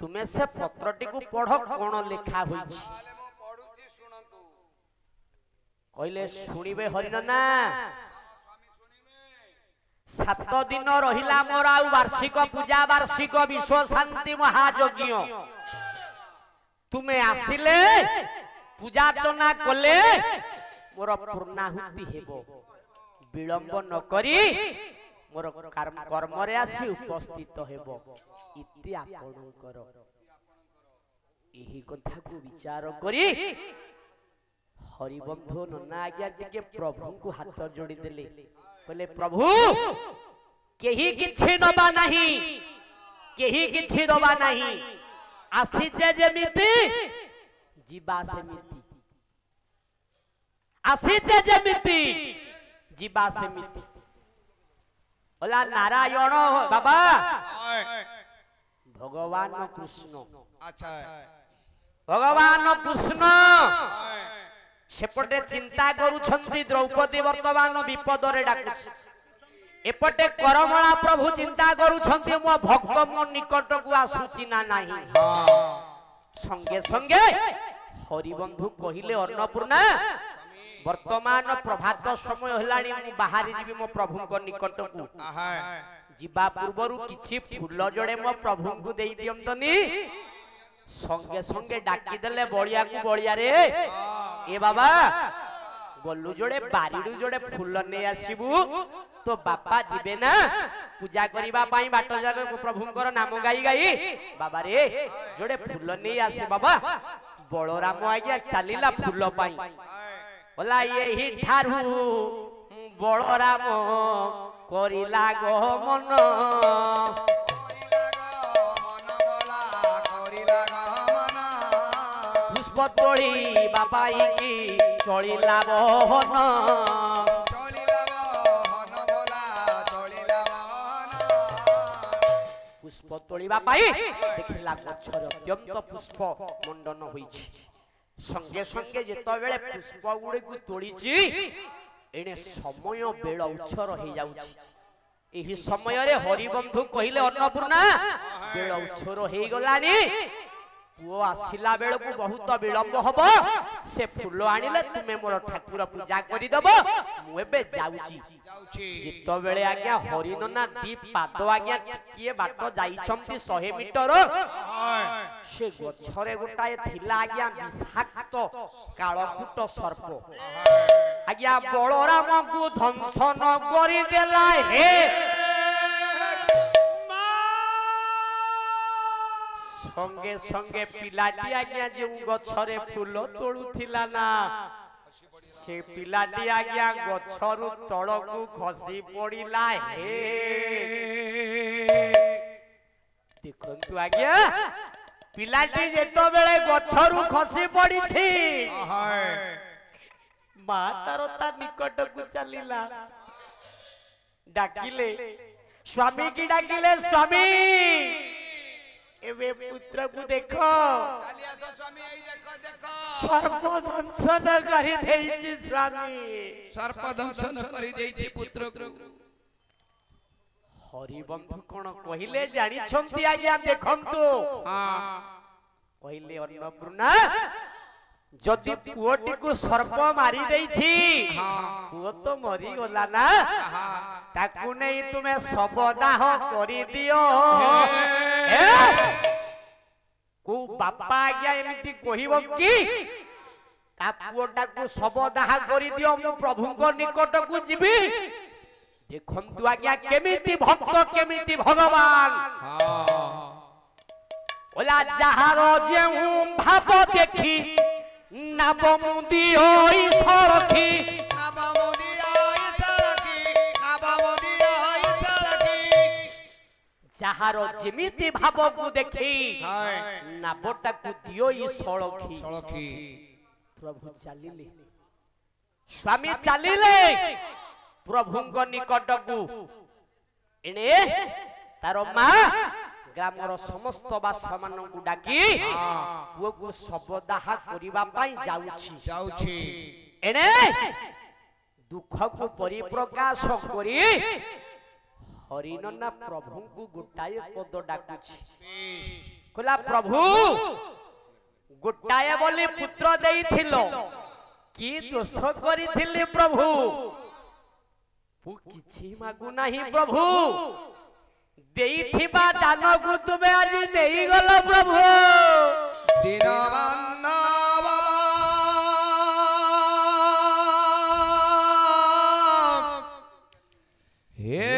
तुम्हें से पत्रटी को पढ़ कौन लिखा हुई कहले शुणिबे हरिनना 7 दिन रहिला मोर आ वार्षिक पूजा वार्षिक विश्व शांति महायज्ञ तुम्हें आसिले पूजा अर्चना कले मोर पूर्णाहुति हेबो विलंब न करी मोर कर्म रे आसी उपस्थित हेबो इति आपणकर एही कथा को विचार करी हरिबंधु नन्ना आज्ञा टिके प्रभु को हाथ जोड़ी देले कहले प्रभु केही किछि दबा नहीं केही किछि दबा नहीं आसीचे जेमिति जीवा सेमिति आसीचे जेमिति जीवा सेमिति बोला नारायण बाबा भगवान कृष्ण अच्छा भगवान कृष्ण सेपटे चिंता करूछंती द्रौपदी वर्तमान विपद रे डाकुछि एपटे करमणा प्रभु चिंता करूछंती मो भक्त मो निकट को आसुची ना नाही संगे संगे हरिबंधु कहिले अन्नपूर्णा वर्तमान प्रभात समय हलाणी मु बाहरी जीवी मो प्रभु को निकट को जीवा पूर्वरु किछि फूल जोड़े मो प्रभु को देई दियंतनी संगे संगे डाकी देले बळिया को बळिया रे ए बाबा गल्लू जोड़े बारीडू जोड़े फूल ने आसीबू तो बापा जीवे ना पूजा करिबा पाई बाट जाग प्रभुंकर नाम गाई गाई बाबा रे जोड़े फूल ने आसी बाबा बलराम आज्ञा चलीला फूल पाई बोला यही ठारू बलराम करिला गमन पुष्प तोड़ी बाबाई की चलिला बहन पुष्प तोड़ीबा पाई देखिला गछर अत्यंत पुष्प मंडन होईछि संगे संगे जेतो बेले पुष्प गुडे को तोड़ीछि एने समय बेल उछर हो जाउछि एही समय रे हरिबंधु कहिले अन्नपूर्णा बेल उछर हो गलानी वो आसिला बेल को बहुत विलंब हबो से फूल आनिले तुमे मोर ठाकुर पूजा करि दबो मु एबे जाउची जितो बेले आज्ञा हरिनना दी पाद आज्ञा किए बाट जाई छंती 100 मीटर से गछरे गोटाए थिला आज्ञा विषाक्त काळकुट सर्प आज्ञा बलराम को ध्वंसन करि देला हे संगे संगे पिलाटी आज्ञा जे गछरे फूल तोड़ुथिला ना से पिलाटी आज्ञा गछरु तळकु खसी पड़िला हे देखंतु आज्ञा पिलाटी जेतो बेले गछरु खसी पड़िछि मा तार ता निकट को चलीला डाकिले स्वामी की डाकिले स्वामी एवे पुत्र को देखो चली आसो स्वामी एई देखो देखो सर्प दंशन करि देइछि स्वामी सर्प दंशन करि देइछि पुत्र को हरिबंधु कोन कहिले जानि छंती आज्ञा देखंतु हां कहिले अन्नपूर्णा जदि पुओटी को सर्प मारी देइछि पुओ तो मरी गला ना ताकू नहीं तुम्हें सबदाह करि दियो को बापा आज्ञा एमिति कहिबो कि ता पुओटा को सबदाह करि दियो मु प्रभु को निकट को जीवी देखंतु आज्ञा केमिति भक्त केमिति भगवान ओला जहारो जेहु भाव देखी नाबमुदी होई सरखी नाबमुदी होई सरखी नाबमुदी होई सरखी जहारो जेमिति भाव को देखी नाबटा को दियोई सळखी सळखी प्रभु चलिले स्वामी चलिले प्रभुଙ୍କ निकटକୁ एने तारो मां ग्रामर समस्त बासमानଙ୍କୁ डाकी पुओକୁ सबदाह करिबा पई जाउछि एने दुख को परिप्रकाश करी हरिनना प्रभुଙ୍କୁ गोटाए पद डाकुछि कहला प्रभु गोटाए बोली पुत्र देइथिलो की दोष करिथिली प्रभु पु किछि मागु नाही प्रभु देइथिबा दान को तुमे आज देई गलो प्रभु दीनबंधवा हे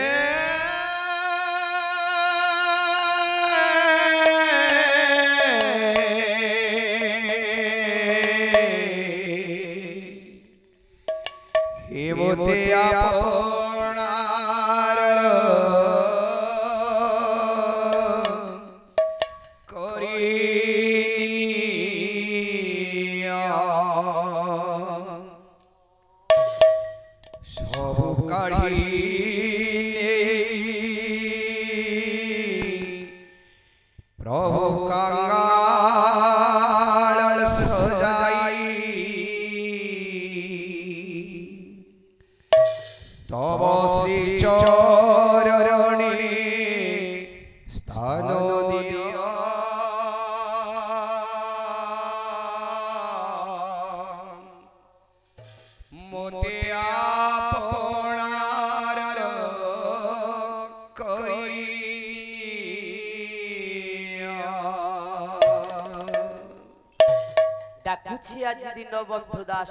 बंधु दास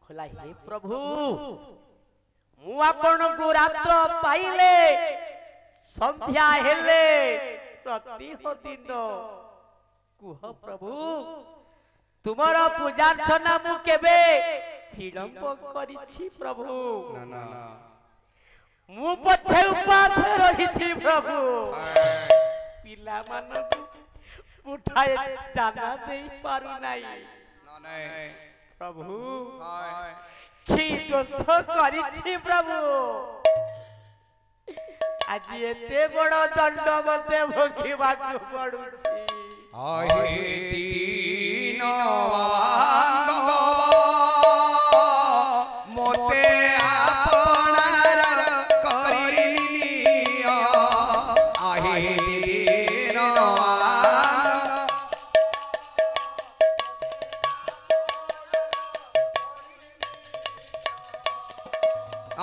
खोला हे प्रभु मु आपण को रात्र पाइले संध्या हेले प्रति दिन कुह प्रभु तुमर पूजार्चना मु केबे विलंब करिछि प्रभु ना ना मु पछे उपास रहिछि प्रभु पिला मन उठाए दाना देई पारु नाही प्रभु की दोष करिछि प्रभु आज एते बड़ दंड मते भोगिबा को पड़ुछि आहे दीनवान मोते आपनार करिलिया आहे दीनवान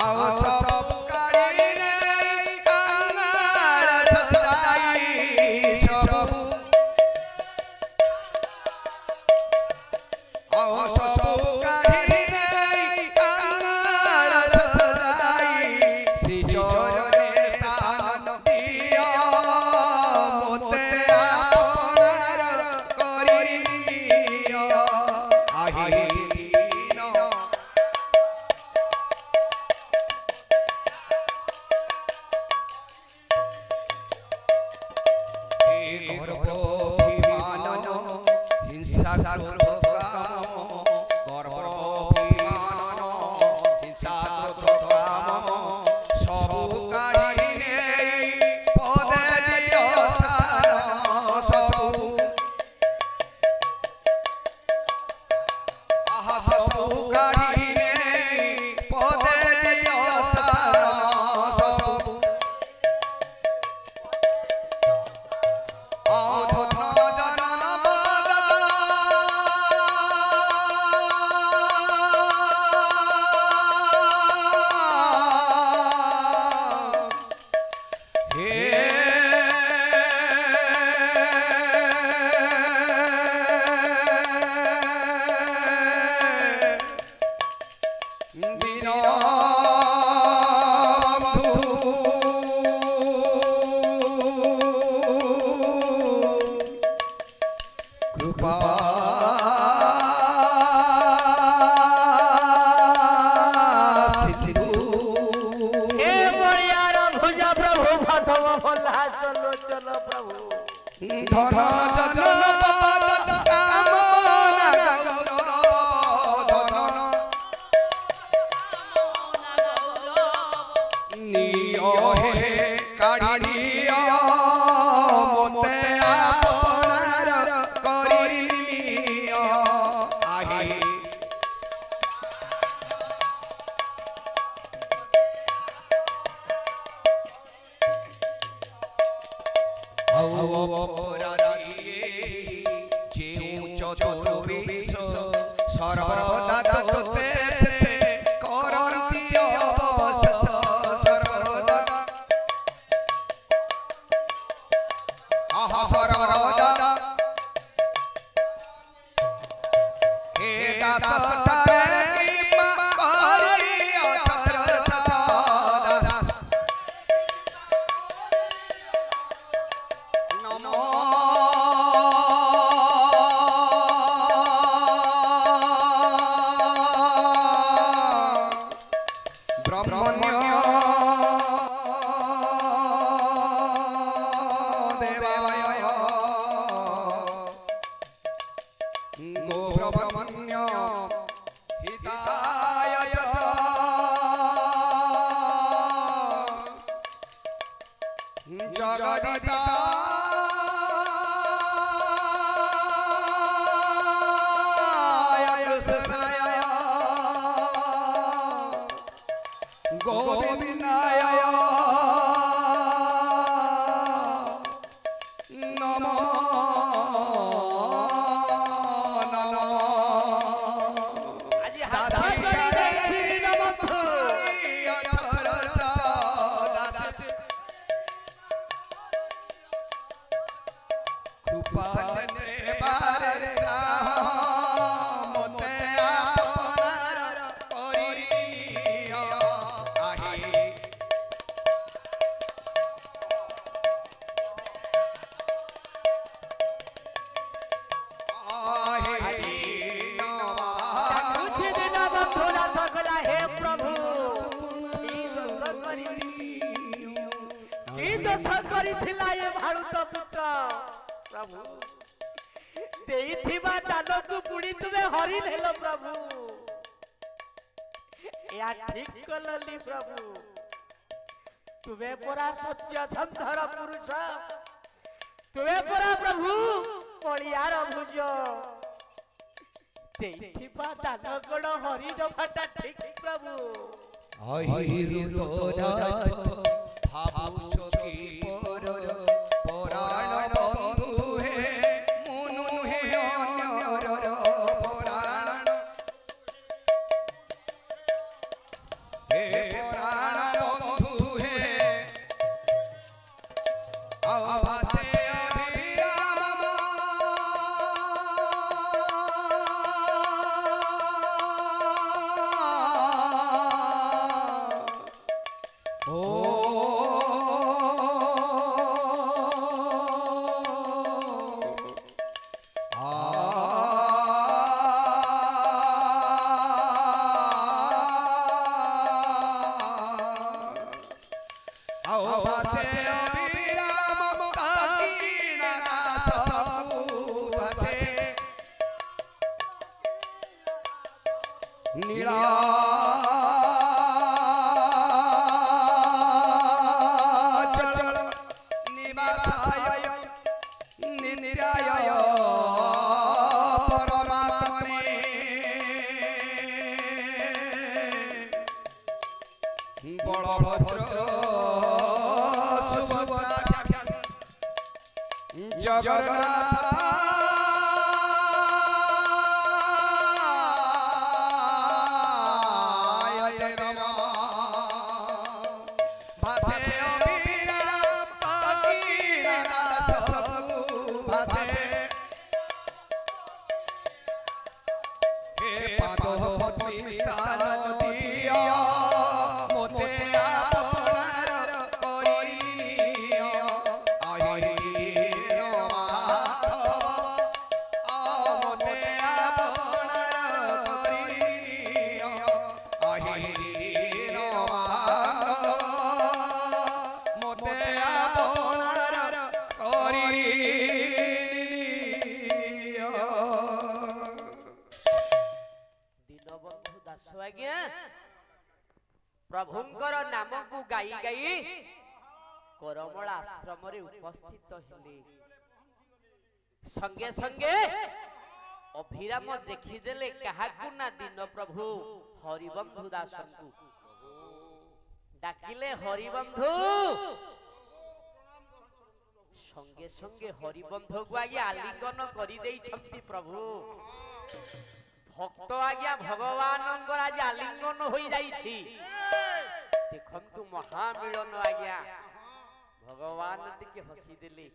आओ सब काढ़ीने कंगाल सजाई सब आओ सब काढ़ीने कंगाल सजाई श्री चरणे स्थान दिया मोते आपनार करिलिया आहे চতুর্বিশ সর্বদা তোতে করন্তি অবশ সর্বদা আহা সর্বদা হে দাসটারে কৃপা করি অথর দাস নমো तुम्हें परा सत्य धर पुरुष तुम्हें परा प्रभु कलियार भुज दान गण हरि जफाटा ठीक प्रभु प्रभुंकर नाम को गाई गाई करमला आश्रम रे उपस्थित हेले संगे संगे अभिराम देखिदेले काहाकु ना दिन प्रभु हरिबंधु दास को डाकिले हरिबंधु संगे संगे हरिबंध को आज्ञा आलिंगन करि देइछंती प्रभु भक्त आज्ञा भगवान आज आलिंगन हो जाइछि देखंतु महामिलन आज्ञा भगवान टिके हसी देले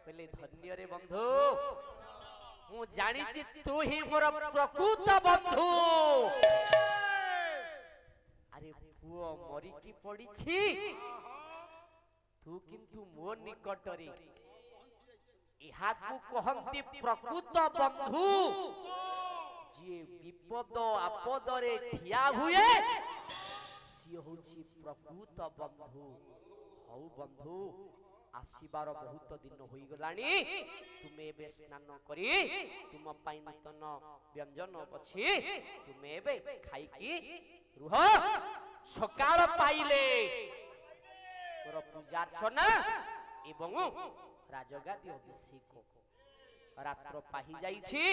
कहले धन्य रे बंधु मु जानिछि तू ही मोर प्रकृत बंधु अरे पुओ मरी की पड़िछि तू किंतु मो निकटरे इहाकु कहंती प्रकृत बंधु जे विपद आपद रे ठिया हुए सी होछि प्रकृत बंधु हौ बंधु आसीबार बहुत दिन होई गलानी तुमे बे स्नान करी तुम पाई नूतन व्यंजन अछि तुमे बे खाई की रुह सकाळ पाइले तोर पूजा अर्चना एवं राजगादी अभिषेक रात्र पाहि जाइछि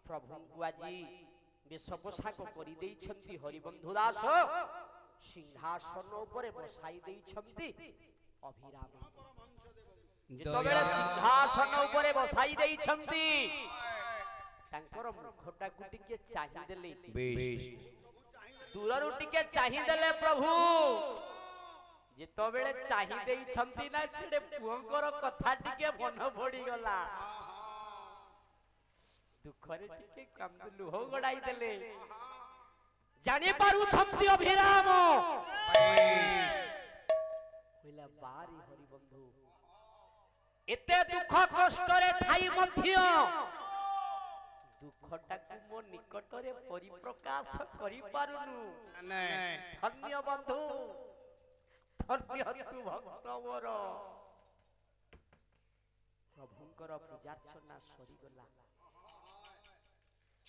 प्रभु को आजी बेश पोशाक करि देइछंती हरिबंधु दास सिंहासन ऊपर बसाई देइछंती अभिराम जेतबेले सिंहासन ऊपर बसाई देइछंती तांकर मुखटा को टिके चाहि देले दूररु टिके चाहि देले प्रभु जेतबेले चाहि देइछंती ना छेडे पुअंकर कथा टिके मन पड़ी गला दुखरे टिके कांद लुह गडाई देले जानि पारु छंती अभिराम कइला बारी हरिबंधु एते दुख कष्ट रे थाई मध्य दुखटा को मो निकट रे परिप्रकाश करि पारुनु धन्य बंधु धन्य तू भक्त मोर प्रभुंकर पूजार्चना सरी गला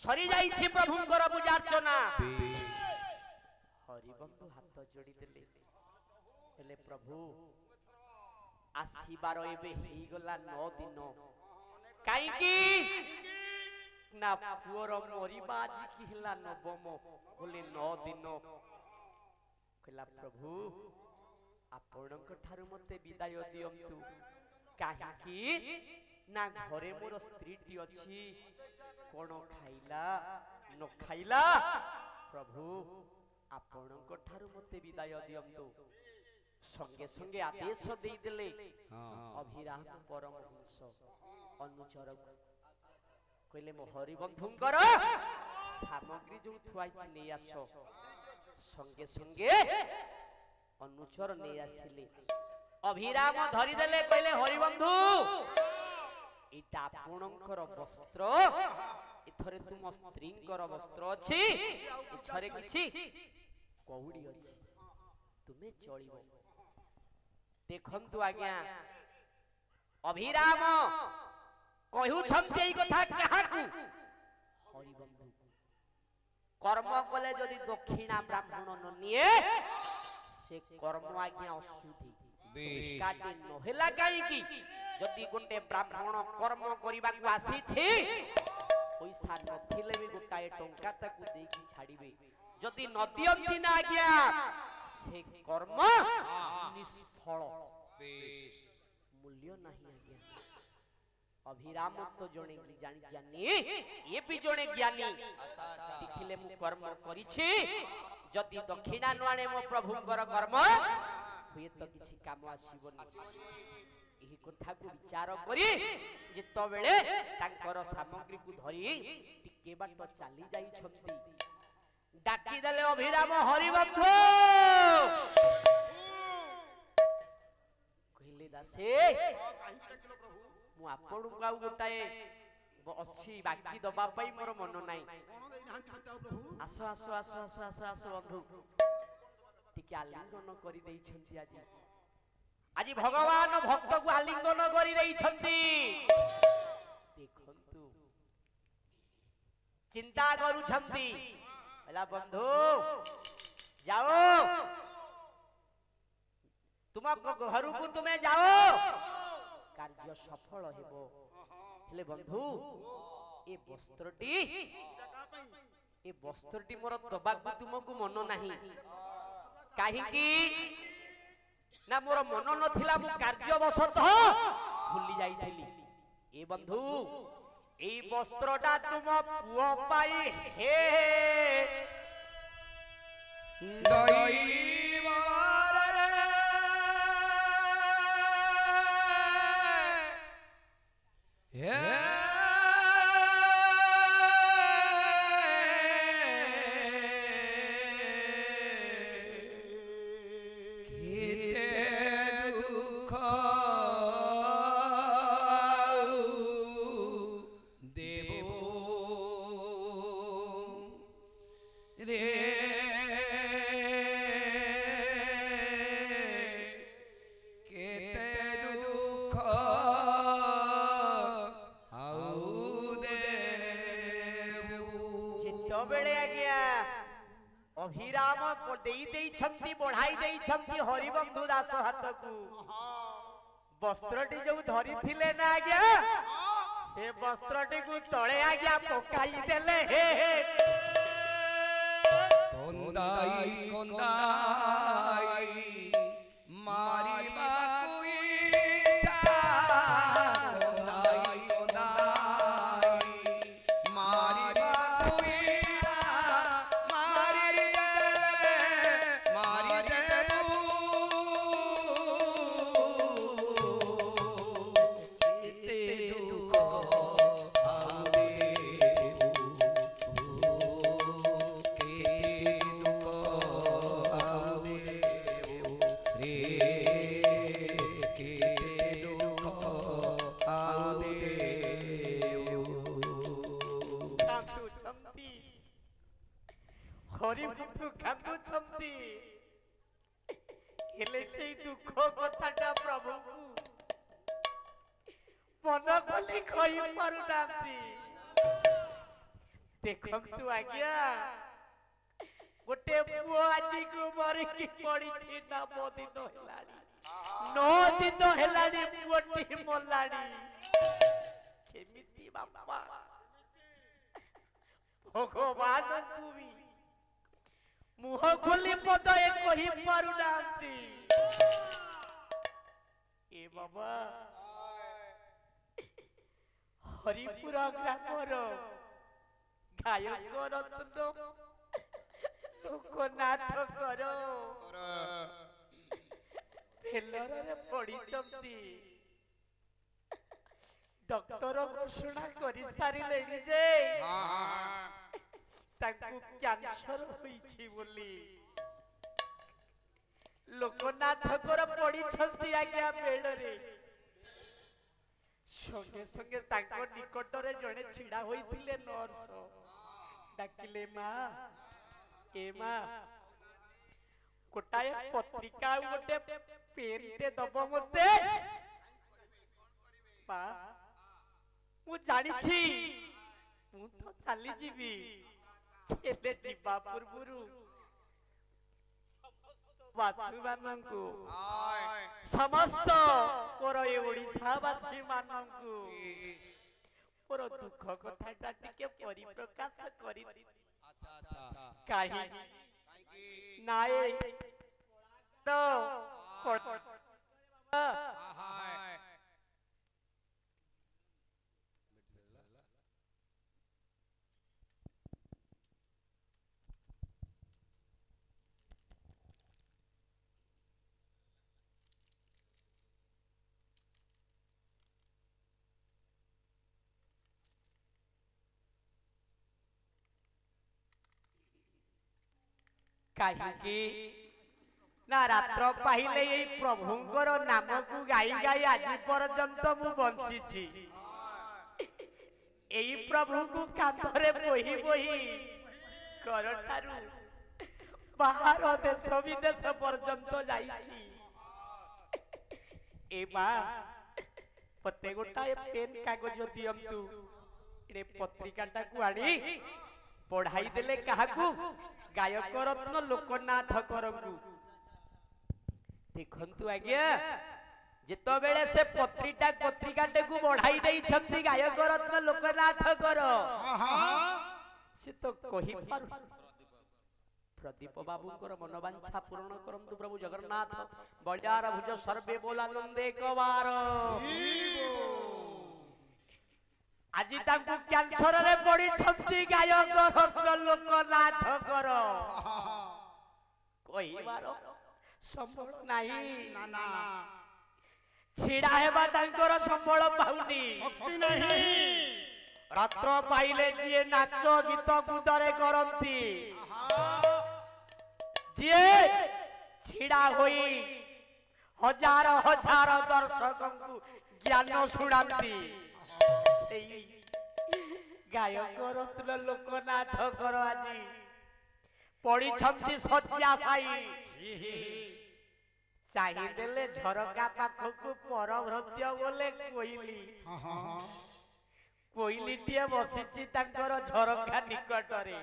सरी जाइछि प्रभुंकर पूजार्चना हरिबंधु हाथ जोड़ी देले हेले प्रभु आसीबार एबे ही गला 9 दिन काई की ना पुअर मरिबा जी की हला नवम बोले 9 दिन कहला प्रभु आपनक ठारु मते विदाय दियंतु काहे की ना घरे मोर स्त्रीटी अछि कोन खाइला न खाइला प्रभु आपनक ठारु मते विदाय दियंतु संगे संगे आदेश दे देले अभिराम परमहंस अनुचर कहले मो हरिबंधुंकर सामग्री जो थुआई नै आसो संगे संगे अनुचर नै आसिले अभिराम धरि देले कहले हरिबंधु इटा आपनकर वस्त्र इथरे तुम स्त्रींकर वस्त्र अछि इथरे किछि कौड़ी अछि तुमे चलिबो देखंतु आज्ञा अभिराम कहू छंती एई कथा काहाकू हरिबंधु कर्म कले जदि दक्षिणा ब्राह्मण न निए से कर्म आज्ञा अशुद्धि काटी नहेला काई की जदि गोटे ब्राह्मण कर्म करिबा को आसी छी पैसा नथिले भी गोटाए टंका ताकू देकी छाड़ीबे जदि नदियंती ना आज्ञा से कर्म निष्फल मूल्य नहीं आज्ञा अभिराम तो जणे जानि ज्ञानी ये भी जणे ज्ञानी देखिले मु कर्म करिछि जदि दक्षिणा न आने मो प्रभुंकर कर्म हुए तो किछि काम आसीबनी एही कथा को विचार करी जेतो बेले तांकर सामग्री को धरी टिके बाट चली जाई छथि डाकी देले अभिराम हरिबंधु कहले दासे मु आपन गाउ गोटाए अछि बाकी दबा पई मोर मन नाही आसो आसो आसो आसो आसो आसो बंधु टिके आलिंगन करि देई छथि आज भगवान भक्त को आलिंगन करि देई छथि देखंतु चिंता करू छथि एला बंधु जाओ तुम घर को तुम्हें जाओ कार्य सफल हेबो हेले बंधु ए वस्त्रटी मोर दबा को तुमको मन नाही काहे की ना मोर मन नथिला मु कार्यवशतः भूली जाइथिली ए बंधु ए वस्त्रटा तुम पुओ पाई हे अभिराम बढ़ाई हरिबंधु दास हाथ को वस्त्रटी जो धरी थिले ना आज्ञा से वस्त्रटी को तले आज्ञा पकाई देले हे कोंदाई कोंदाई मारी बाकुई चा कोंदाई कोंदाई मारी बाकुई मारी दे इते दुख आवे हरिबंधु कांदुछंती हेले से दुख कथाटा प्रभु मन खोली कहि पारु नांती देखंतु आज्ञा गोटे पुओ आजी को मरि की पड़ी छी ना दिन हेलानी 9 दिन हेलानी पुओटी मोलानी केमिति बाबा भगवान को भी मुह खोली पदे कहि पारु नांती ए बाबा हरिपुर ग्रामर गायक रत्न लोकनाथ कर हेलरे पड़ी चंती डॉक्टर घोषणा करि सारिले जे ताकू कैंसर होईछि बोली लोकनाथ कर पड़ी छंती आज्ञा बेड रे संगे संगे ताको निकट रे जणे छिडा होइथिले नर्स डाकिले मां ए मां कोटाए पत्रिका गोटे पेनटे दब मते पा मु जानि छी मु तो चली जीवी एले जीवा पूर्वरु वासी मानंकु समस्त पर ए ओडिसा वासी मानंकु पर दुख कथाटा टिके परिप्रकाश करि अच्छा अच्छा काहे नाए तो कहीं ना रात्र पाहिले ये प्रभुंकर नाम को गाई गाई आज पर्यंत मु बंची छी एई प्रभु को कांधरे बोही बोही करठारु बाहर देश विदेश पर्यंत जाई छी ए बा पते गोटा पेन कागज दियंतु रे पत्रिकाटा को आड़ी पढ़ाई देले काहाकू गायक रत्न लोकनाथ करंगु देखंतु आज्ञा जेतो बेले से पत्रिकाटे को बढ़ाई देई छंती गायक रत्न लोकनाथ कर से तो कहि पारु प्रदीप बाबूंकर मनोवांछा पूर्ण करंतु प्रभु जगन्नाथ बलियार भुज सर्वे बोलानंदे कवार आज तांकु कैंसर रे पड़ी छंती गायक रत्न लोकनाथ कर कहिबार संबल नाही ना ना छिड़ा हेबा तांकर संबल पाउनी शक्ति नहीं रात्र पाइले जिए नाच गीत कूदरे करती जिए छिड़ा होई हजार हजार दर्शकों को ज्ञान शुणाती गायक रत्न लोकनाथ कर आज पड़ी छंती सज्जा साई चाहिए झरका पाखक परभृत्य बोले कोइली कोइली टिए बसिची तांकर झरका निकटरे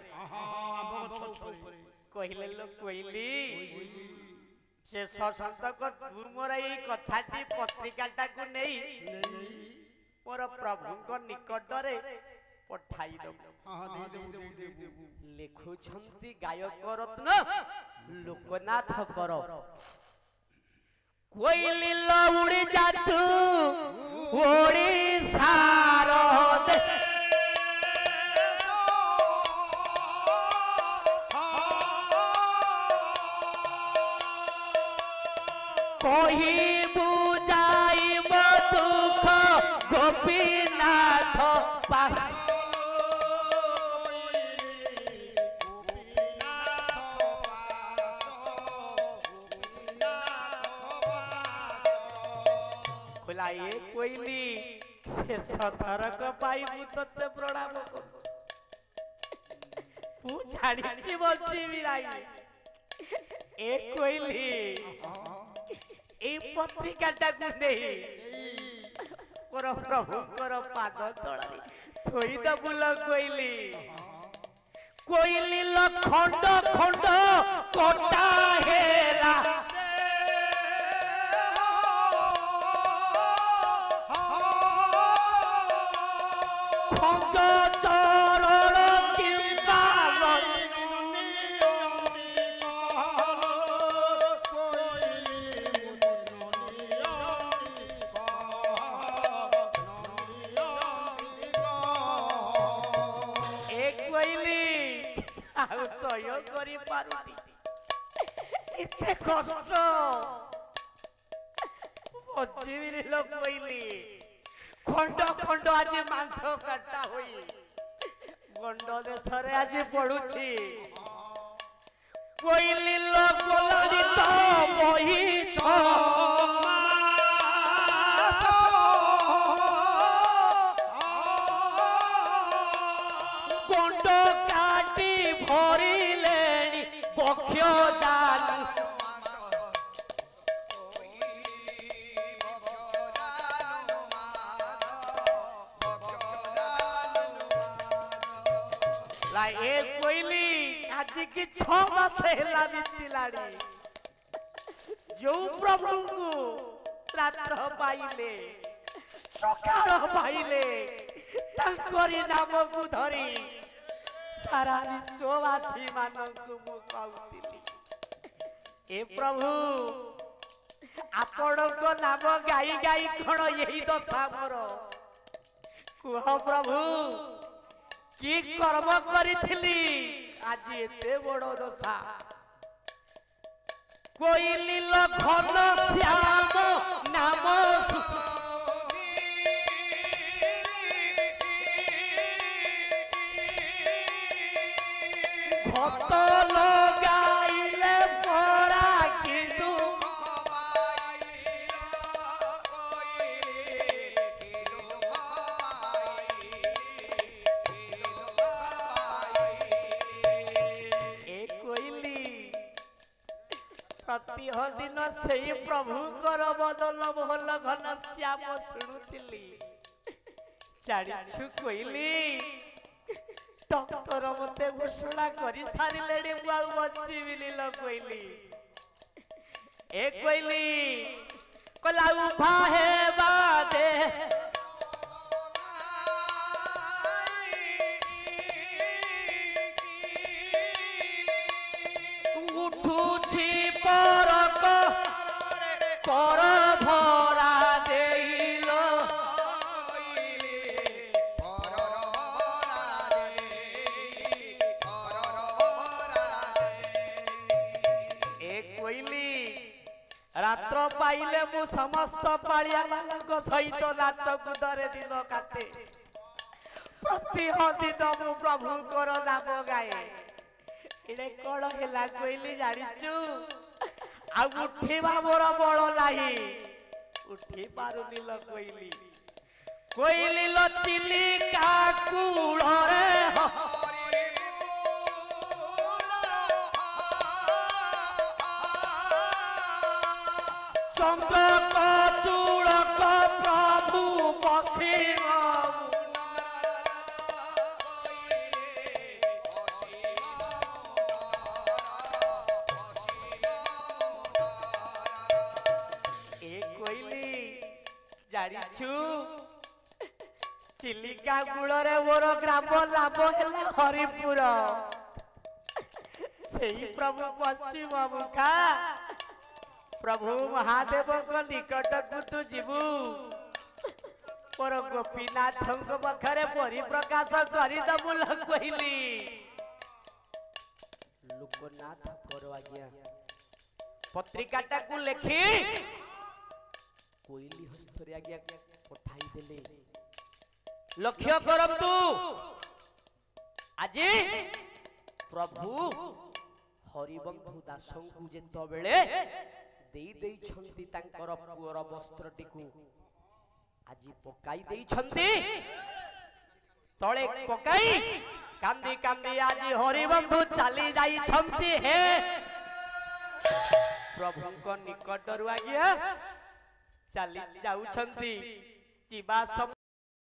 कहले लो कोइली से ससंतक तू मोर एई कथाटी पत्रिकाटा को नहीं मोर प्रभुଙ୍କ निकटरे पठाई दो लिखु छंती गायक रत्न लोकनाथ कर कोइली लो उड़ी जातु ओडिसा रो कही बुझाई दुख गोपीनाथ खुलाइए कोइली से सतरक पाई तते प्रणाम तू जानी बची बिराई ए कोइली ए पत्रिकाटा को नहीं पर प्रभु कर पाद तळारी थोई द बुल कोइली कोइली ल खंड खंड कोटा हेला खंड चरण किंबा सह्य करी पारुनी इते कष्ट बजीबिरी लोक कइली खंड खंड आज मांस काटा होई गंड देश रे आज पडुची कइली लोक लड़ी तो बही छ गंड काटी भरी लेनी पक्ष जान ला ए कोइली आज की 6 मास हेला बितिलाड़ी जो प्रभु को रात्र पाइले सकाळ पाइले तांकरी नाम को धरी सारा विश्ववासी मानक मु कहउतिली ए प्रभु आपण को नाम गाई गाई खण यही दशा मोर कुह प्रभु की कर्म करिथिली आज एते बड़ दशा कोइली ल घन श्याम नाम भक्त लगाइले परा किंतु ए कोइली प्रतिह दिन सेई प्रभुकर बदल भल घन श्याम शुणुतिली जानिछु कोइली डॉक्टर मते घोषणा करी सारिलेडी मु बची बिली ल कोइली ए कोइली कला उभा हे बादे नवरात्र पाइले मु समस्त पालिया मानक सहित नाच कुदरे दिन काटे प्रति दिन मु प्रभु कर नाम गाए इडे कोन हेला कोइली जानिचु आ उठिबा मोर बळ नाही उठी पारुनी ल कोइली कोइली लो चिलिका कूड़ रे चंद्रक चूड़क प्रभु बसिब ए कोइली जानिछु चिलिका कूड़े मोर ग्राम लाभ है हरिपुर से प्रभु पश्चिम मुखा प्रभु महादेव को निकट को तू जीवु पर गोपीनाथ पाखे परिप्रकाश करदबु कहली लोकनाथ कर आज्ञा पत्रिकाटा को लेखी कोइली हस्तरे आज्ञा पठाई देले लक्ष्य करतु आज प्रभु हरिबंधु दासों को जेतो बेले देई देई छंती तांकर पुअर वस्त्रटी को आज पकाई देई छंती तळे पकाई कांदी कांदी आज हरिबंधु चली जाई छंती हे प्रभु को निकट रु आज्ञा चली जाउ छंती जीवा